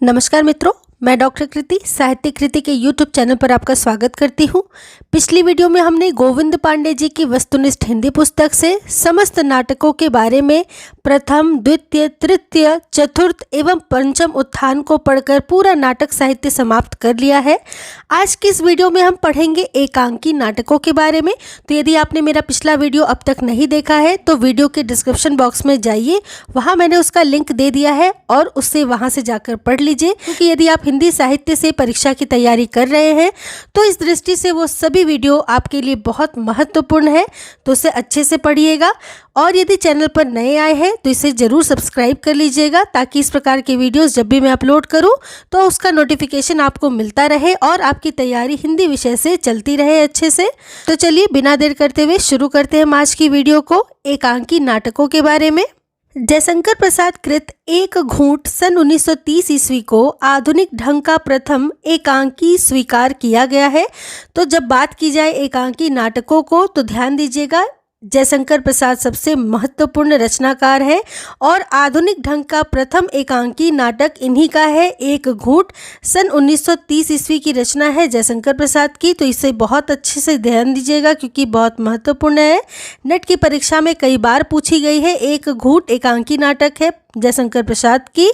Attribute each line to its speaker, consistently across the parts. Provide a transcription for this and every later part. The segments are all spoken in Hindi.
Speaker 1: नमस्कार मित्रों, मैं डॉक्टर कृति साहित्य कृति के YouTube चैनल पर आपका स्वागत करती हूँ। पिछली वीडियो में हमने गोविंद पांडे जी की वस्तुनिष्ठ हिंदी पुस्तक से समस्त नाटकों के बारे में प्रथम, द्वितीय, तृतीय, चतुर्थ एवं पंचम उत्थान को पढ़कर पूरा नाटक साहित्य समाप्त कर लिया है। आज की इस वीडियो में हम पढ़ेंगे एकांकी नाटकों के बारे में। तो यदि आपने मेरा पिछला वीडियो अब तक नहीं देखा है तो वीडियो के डिस्क्रिप्शन बॉक्स में जाइए, वहाँ मैंने उसका लिंक दे दिया है और उससे वहाँ से जाकर पढ़ लीजिए। क्योंकि यदि आप हिंदी साहित्य से परीक्षा की तैयारी कर रहे हैं तो इस दृष्टि से वो सभी वीडियो आपके लिए बहुत महत्वपूर्ण है, तो उसे अच्छे से पढ़िएगा। और यदि चैनल पर नए आए हैं तो इसे ज़रूर सब्सक्राइब कर लीजिएगा, ताकि इस प्रकार के वीडियोस जब भी मैं अपलोड करूं तो उसका नोटिफिकेशन आपको मिलता रहे और आपकी तैयारी हिंदी विषय से चलती रहे अच्छे से। तो चलिए बिना देर करते हुए शुरू करते हैं आज की वीडियो को एकांकी नाटकों के बारे में। जयशंकर प्रसाद कृत एक घूंट सन 1930 ईस्वी को आधुनिक ढंग का प्रथम एकांकी स्वीकार किया गया है। तो जब बात की जाए एकांकी नाटकों को तो ध्यान दीजिएगा, जयशंकर प्रसाद सबसे महत्वपूर्ण रचनाकार है और आधुनिक ढंग का प्रथम एकांकी नाटक इन्हीं का है। एक घूंट सन 1930 ईस्वी की रचना है जयशंकर प्रसाद की। तो इसे बहुत अच्छे से ध्यान दीजिएगा क्योंकि बहुत महत्वपूर्ण है, नेट की परीक्षा में कई बार पूछी गई है। एक घूंट एकांकी नाटक है जयशंकर प्रसाद की।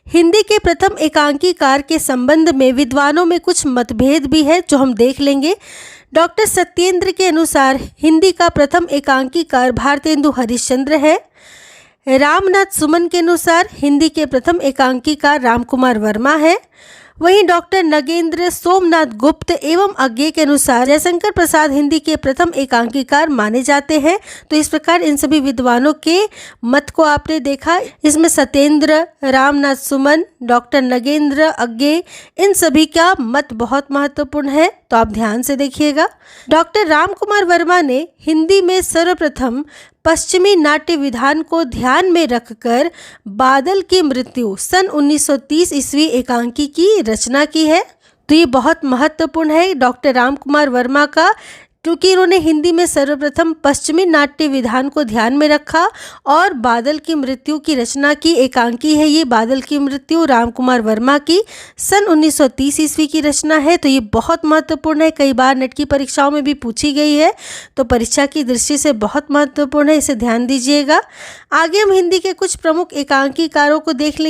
Speaker 1: हिंदी के प्रथम एकांकीकार के संबंध में विद्वानों में कुछ मतभेद भी है, जो हम देख लेंगे। डॉक्टर सत्येंद्र के अनुसार हिंदी का प्रथम एकांकीकार भारतेंदु हरिश्चंद्र है। रामनाथ सुमन के अनुसार हिंदी के प्रथम एकांकीकार रामकुमार वर्मा है। वहीं डॉक्टर नगेंद्र सोमनाथ गुप्त एवं अज्ञे के अनुसार जयशंकर प्रसाद हिंदी के प्रथम एकांकीकार माने जाते हैं। तो इस प्रकार इन सभी विद्वानों के मत को आपने देखा। इसमें सत्येंद्र, रामनाथ सुमन, डॉक्टर नगेंद्र, अज्ञे, इन सभी का मत बहुत महत्वपूर्ण है, तो आप ध्यान से देखिएगा। डॉक्टर रामकुमार वर्मा ने हिंदी में सर्वप्रथम पश्चिमी नाट्य विधान को ध्यान में रखकर बादल की मृत्यु सन 1930 ईस्वी एकांकी की रचना की है। तो ये बहुत महत्वपूर्ण है डॉक्टर रामकुमार वर्मा का, क्योंकि इन्होंने हिंदी में सर्वप्रथम पश्चिमी नाट्य विधान को ध्यान में रखा और बादल की मृत्यु की रचना की। एकांकी है ये बादल की मृत्यु रामकुमार वर्मा की, सन 1930 ईस्वी की रचना है। तो ये बहुत महत्वपूर्ण है, कई बार नेट की परीक्षाओं में भी पूछी गई है, तो परीक्षा की दृष्टि से बहुत महत्वपूर्ण है, इसे ध्यान दीजिएगा। आगे हम हिंदी के कुछ प्रमुख एकांकीकारों को देख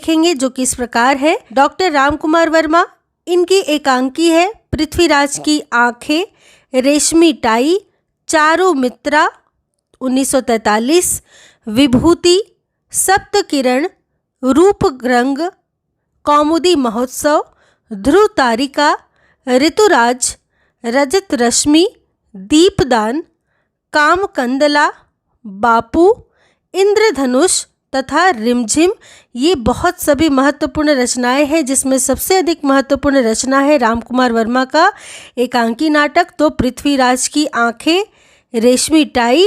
Speaker 1: लेंगे। जो कि इस प्रकार है। डॉक्टर रामकुमार वर्मा, इनकी एकांकी है पृथ्वीराज की आंखें, रेशमी टाई, चारों मित्रा 1943, विभूति, सप्त किरण, रूप रंग, कौमुदी महोत्सव, ध्रुव तारिका, ऋतुराज, रजत रश्मि, दीपदान, कामकंदला, बापू, इंद्रधनुष तथा रिमझिम। ये बहुत सभी महत्वपूर्ण रचनाएं हैं, जिसमें सबसे अधिक महत्वपूर्ण रचना है रामकुमार वर्मा का एकांकी नाटक। तो पृथ्वीराज की आंखें, रेशमी टाई,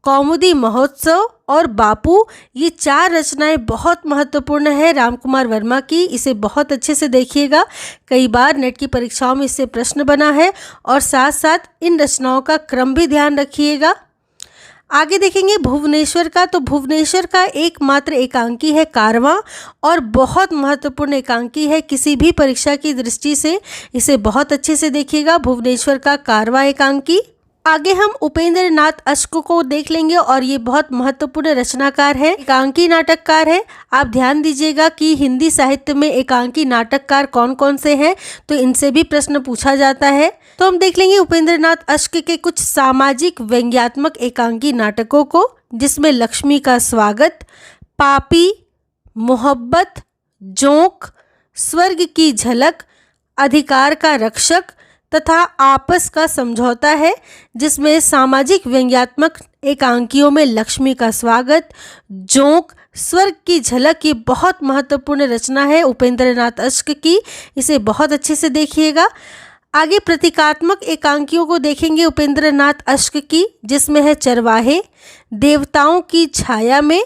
Speaker 1: कौमुदी महोत्सव और बापू, ये चार रचनाएं बहुत महत्वपूर्ण है रामकुमार वर्मा की। इसे बहुत अच्छे से देखिएगा, कई बार नेट की परीक्षाओं में इससे प्रश्न बना है। और साथ साथ इन रचनाओं का क्रम भी ध्यान रखिएगा। आगे देखेंगे भुवनेश्वर का। तो भुवनेश्वर का एकमात्र एकांकी है कारवां और बहुत महत्वपूर्ण एकांकी है किसी भी परीक्षा की दृष्टि से, इसे बहुत अच्छे से देखिएगा, भुवनेश्वर का कारवां एकांकी। आगे हम उपेंद्र नाथ अश्क को देख लेंगे और ये बहुत महत्वपूर्ण रचनाकार है, एकांकी नाटककार है। आप ध्यान दीजिएगा कि हिंदी साहित्य में एकांकी नाटककार कौन कौन से हैं, तो इनसे भी प्रश्न पूछा जाता है। तो हम देख लेंगे उपेंद्र नाथ अश्क के कुछ सामाजिक व्यंग्यात्मक एकांकी नाटकों को, जिसमें लक्ष्मी का स्वागत, पापी, मोहब्बत, जोंक, स्वर्ग की झलक, अधिकार का रक्षक तथा आपस का समझौता है। जिसमें सामाजिक व्यंग्यात्मक एकांकियों में लक्ष्मी का स्वागत, जोंक, स्वर्ग की झलक, ये बहुत महत्वपूर्ण रचना है उपेंद्र नाथ अश्क की, इसे बहुत अच्छे से देखिएगा। आगे प्रतीकात्मक एकांकियों को देखेंगे उपेंद्र नाथ अश्क की, जिसमें है चरवाहे, देवताओं की छाया में,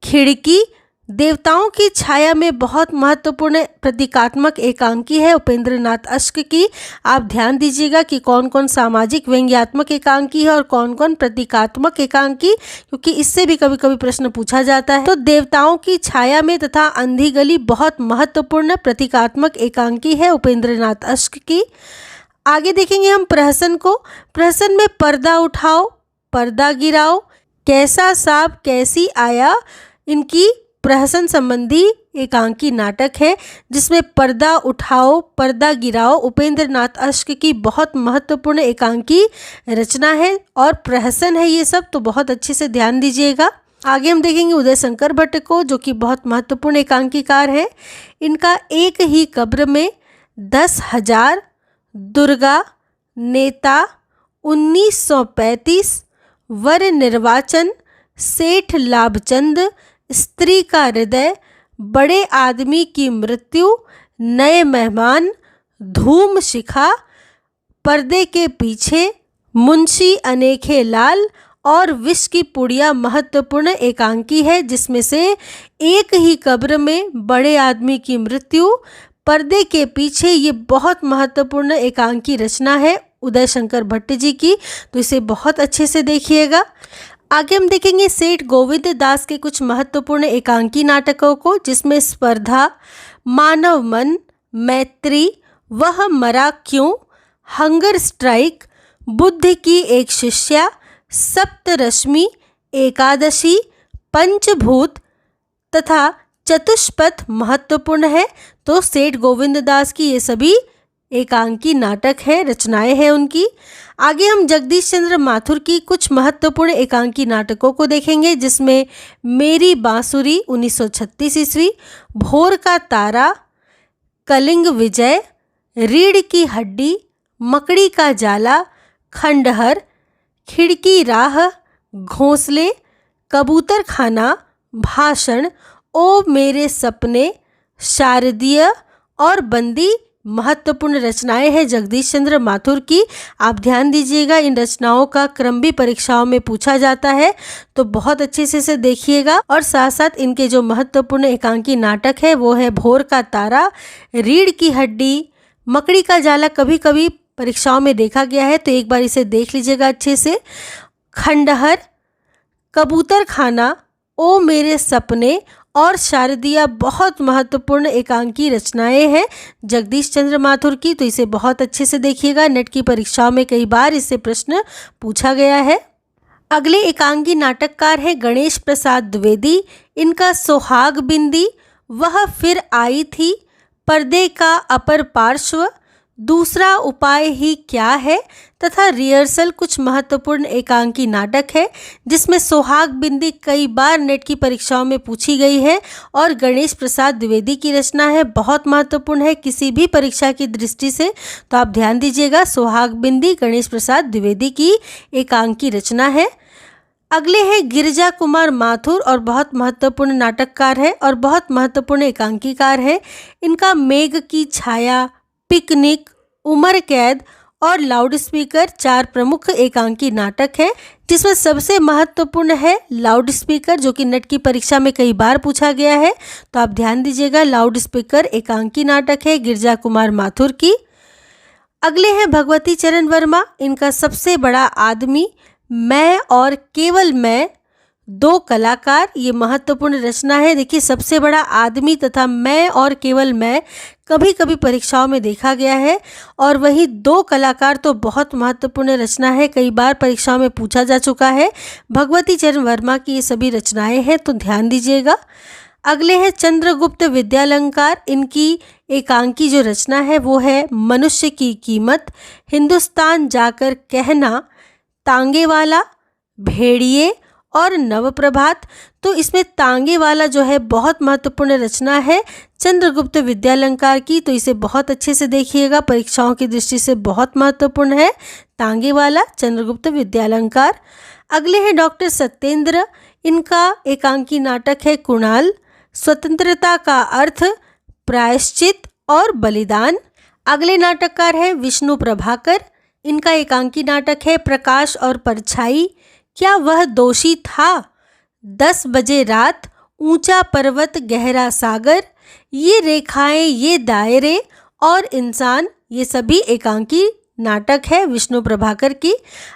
Speaker 1: खिड़की, देवताओं की छाया में बहुत महत्वपूर्ण प्रतीकात्मक एकांकी है उपेंद्र नाथ अश्क की। आप ध्यान दीजिएगा कि कौन कौन सामाजिक व्यंग्यात्मक एकांकी है और कौन कौन प्रतीकात्मक एकांकी, क्योंकि इससे भी कभी कभी प्रश्न पूछा जाता है। तो देवताओं की छाया में तथा अंधी गली बहुत महत्वपूर्ण प्रतीकात्मक एकांकी है उपेंद्र नाथ अश्क की। आगे देखेंगे हम प्रहसन को। प्रहसन में पर्दा उठाओ, पर्दा गिराओ, कैसा सांप कैसी आया, इनकी प्रहसन संबंधी एकांकी नाटक है, जिसमें पर्दा उठाओ पर्दा गिराओ उपेंद्र नाथ अश्क की बहुत महत्वपूर्ण एकांकी रचना है और प्रहसन है ये सब, तो बहुत अच्छे से ध्यान दीजिएगा। आगे हम देखेंगे उदय शंकर भट्ट को, जो कि बहुत महत्वपूर्ण एकांकीकार है। इनका एक ही कब्र में 10,000, दुर्गा, नेता, 1935, वर निर्वाचन, सेठ लाभचंद, स्त्री का हृदय, बड़े आदमी की मृत्यु, नए मेहमान, धूम शिखा, पर्दे के पीछे, मुंशी अनेखे लाल और विष की पुड़िया महत्वपूर्ण एकांकी है, जिसमें से एक ही कब्र में, बड़े आदमी की मृत्यु, पर्दे के पीछे, ये बहुत महत्वपूर्ण एकांकी रचना है उदय शंकर भट्ट जी की, तो इसे बहुत अच्छे से देखिएगा। आगे हम देखेंगे सेठ गोविंद दास के कुछ महत्वपूर्ण एकांकी नाटकों को, जिसमें स्पर्धा, मानव मन, मैत्री, वह मरा क्यों, हंगर स्ट्राइक, बुद्ध की एक शिष्या, सप्तरश्मि, एकादशी, पंचभूत तथा चतुष्पथ महत्वपूर्ण है। तो सेठ गोविंद दास की ये सभी एकांकी नाटक है, रचनाएं हैं उनकी। आगे हम जगदीश चंद्र माथुर की कुछ महत्वपूर्ण एकांकी नाटकों को देखेंगे, जिसमें मेरी बांसुरी 1936 ईस्वी, भोर का तारा, कलिंग विजय, रीढ़ की हड्डी, मकड़ी का जाला, खंडहर, खिड़की राह, घोंसले, कबूतर खाना, भाषण, ओ मेरे सपने, शारदीय और बंदी महत्वपूर्ण रचनाएं हैं जगदीश चंद्र माथुर की। आप ध्यान दीजिएगा, इन रचनाओं का क्रम भी परीक्षाओं में पूछा जाता है, तो बहुत अच्छे से इसे देखिएगा। और साथ साथ इनके जो महत्वपूर्ण एकांकी नाटक है वो है भोर का तारा, रीढ़ की हड्डी, मकड़ी का जाला, कभी कभी परीक्षाओं में देखा गया है, तो एक बार इसे देख लीजिएगा अच्छे से। खंडहर, कबूतर खाना, ओ मेरे सपने और शारदिया बहुत महत्वपूर्ण एकांकी रचनाएं हैं जगदीश चंद्र माथुर की, तो इसे बहुत अच्छे से देखिएगा। नेट की परीक्षाओं में कई बार इससे प्रश्न पूछा गया है। अगले एकांकी नाटककार हैं गणेश प्रसाद द्विवेदी। इनका सोहाग बिंदी, वह फिर आई थी, पर्दे का अपर पार्श्व, दूसरा उपाय ही क्या है तथा रिहर्सल कुछ महत्वपूर्ण एकांकी नाटक है, जिसमें सोहाग बिंदी कई बार नेट की परीक्षाओं में पूछी गई है और गणेश प्रसाद द्विवेदी की रचना है, बहुत महत्वपूर्ण है किसी भी परीक्षा की दृष्टि से, तो आप ध्यान दीजिएगा। सोहाग बिंदी गणेश प्रसाद द्विवेदी की एकांकी रचना है। अगले हैं गिरिजा कुमार माथुर और बहुत महत्वपूर्ण नाटककार है और बहुत महत्वपूर्ण एकांकीकार है। इनका मेघ की छाया, पिकनिक, उमर कैद और लाउड स्पीकर 4 प्रमुख एकांकी नाटक है, जिसमें सबसे महत्वपूर्ण है लाउड स्पीकर, जो कि नेट की परीक्षा में कई बार पूछा गया है, तो आप ध्यान दीजिएगा। लाउड स्पीकर एकांकी नाटक है गिरिजा कुमार माथुर की। अगले हैं भगवती चरण वर्मा। इनका सबसे बड़ा आदमी, मैं और केवल मैं, 2 कलाकार, ये महत्वपूर्ण रचना है। देखिए, सबसे बड़ा आदमी तथा मैं और केवल मैं कभी कभी परीक्षाओं में देखा गया है, और वही 2 कलाकार तो बहुत महत्वपूर्ण रचना है, कई बार परीक्षाओं में पूछा जा चुका है। भगवती चरण वर्मा की ये सभी रचनाएं हैं, तो ध्यान दीजिएगा। अगले हैं चंद्रगुप्त विद्यालंकार। इनकी एकांकी जो रचना है वो है मनुष्य की कीमत, हिंदुस्तान जाकर कहना, तांगे वाला, भेड़िए और नवप्रभात। तो इसमें तांगे वाला जो है बहुत महत्वपूर्ण रचना है चंद्रगुप्त विद्यालंकार की, तो इसे बहुत अच्छे से देखिएगा, परीक्षाओं की दृष्टि से बहुत महत्वपूर्ण है तांगे वाला चंद्रगुप्त विद्यालंकार। अगले हैं डॉक्टर सत्येंद्र। इनका एकांकी नाटक है कुणाल, स्वतंत्रता का अर्थ, प्रायश्चित और बलिदान। अगले नाटककार हैं विष्णु प्रभाकर। इनका एकांकी नाटक है प्रकाश और परछाई, क्या वह दोषी था, 10 बजे रात, ऊंचा पर्वत गहरा सागर, ये रेखाएं ये दायरे और इंसान, ये सभी एकांकी नाटक है विष्णु प्रभाकर की।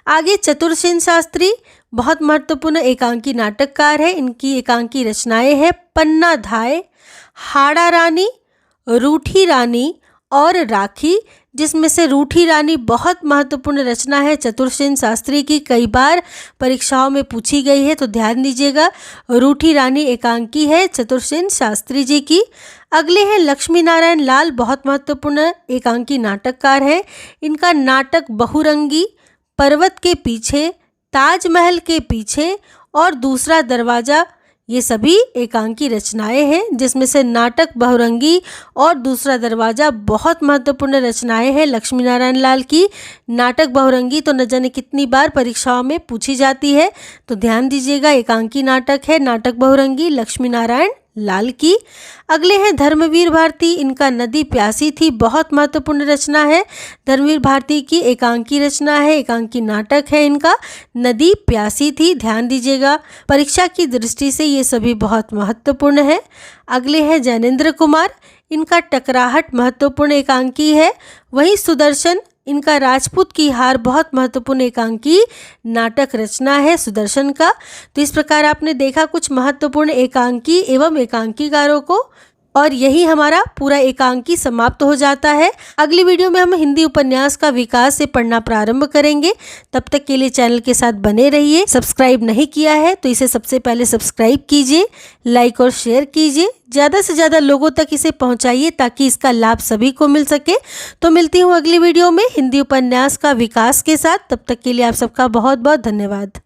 Speaker 1: आगे चतुरसेन शास्त्री बहुत महत्वपूर्ण एकांकी नाटककार है। इनकी एकांकी रचनाएं हैं पन्ना धाय, हाड़ा रानी, रूठी रानी और राखी, जिसमें से रूठी रानी बहुत महत्वपूर्ण रचना है चतुरसेन शास्त्री की, कई बार परीक्षाओं में पूछी गई है तो ध्यान दीजिएगा। रूठी रानी एकांकी है चतुरसेन शास्त्री जी की। अगले हैं लक्ष्मी नारायण लाल, बहुत महत्वपूर्ण एकांकी नाटककार है। इनका नाटक बहुरंगी, पर्वत के पीछे, ताजमहल के पीछे और दूसरा दरवाजा, ये सभी एकांकी रचनाएं हैं, जिसमें से नाटक बहुरंगी और दूसरा दरवाजा बहुत महत्वपूर्ण रचनाएं हैं लक्ष्मी नारायण लाल की। नाटक बहुरंगी तो न जाने कितनी बार परीक्षाओं में पूछी जाती है, तो ध्यान दीजिएगा एकांकी नाटक है नाटक बहुरंगी लक्ष्मी नारायण लाल की। अगले हैं धर्मवीर भारती, इनका नदी प्यासी थी, बहुत महत्वपूर्ण रचना है। धर्मवीर भारती की एकांकी रचना है, एकांकी नाटक है इनका, नदी प्यासी थी, ध्यान दीजिएगा। परीक्षा की दृष्टि से ये सभी बहुत महत्वपूर्ण है। अगले हैं जैनेन्द्र कुमार, इनका टकराहट महत्वपूर्ण एकांकी है। वहीं सुदर्शन, इनका राजपूत की हार बहुत महत्वपूर्ण एकांकी नाटक रचना है सुदर्शन का। तो इस प्रकार आपने देखा कुछ महत्वपूर्ण एकांकी एवं एकांकीकारों को, और यही हमारा पूरा एकांकी समाप्त हो जाता है। अगली वीडियो में हम हिंदी उपन्यास का विकास से पढ़ना प्रारंभ करेंगे। तब तक के लिए चैनल के साथ बने रहिए। सब्सक्राइब नहीं किया है तो इसे सबसे पहले सब्सक्राइब कीजिए, लाइक और शेयर कीजिए, ज़्यादा से ज़्यादा लोगों तक इसे पहुंचाइए ताकि इसका लाभ सभी को मिल सके। तो मिलती हूँ अगली वीडियो में हिंदी उपन्यास का विकास के साथ। तब तक के लिए आप सबका बहुत बहुत धन्यवाद।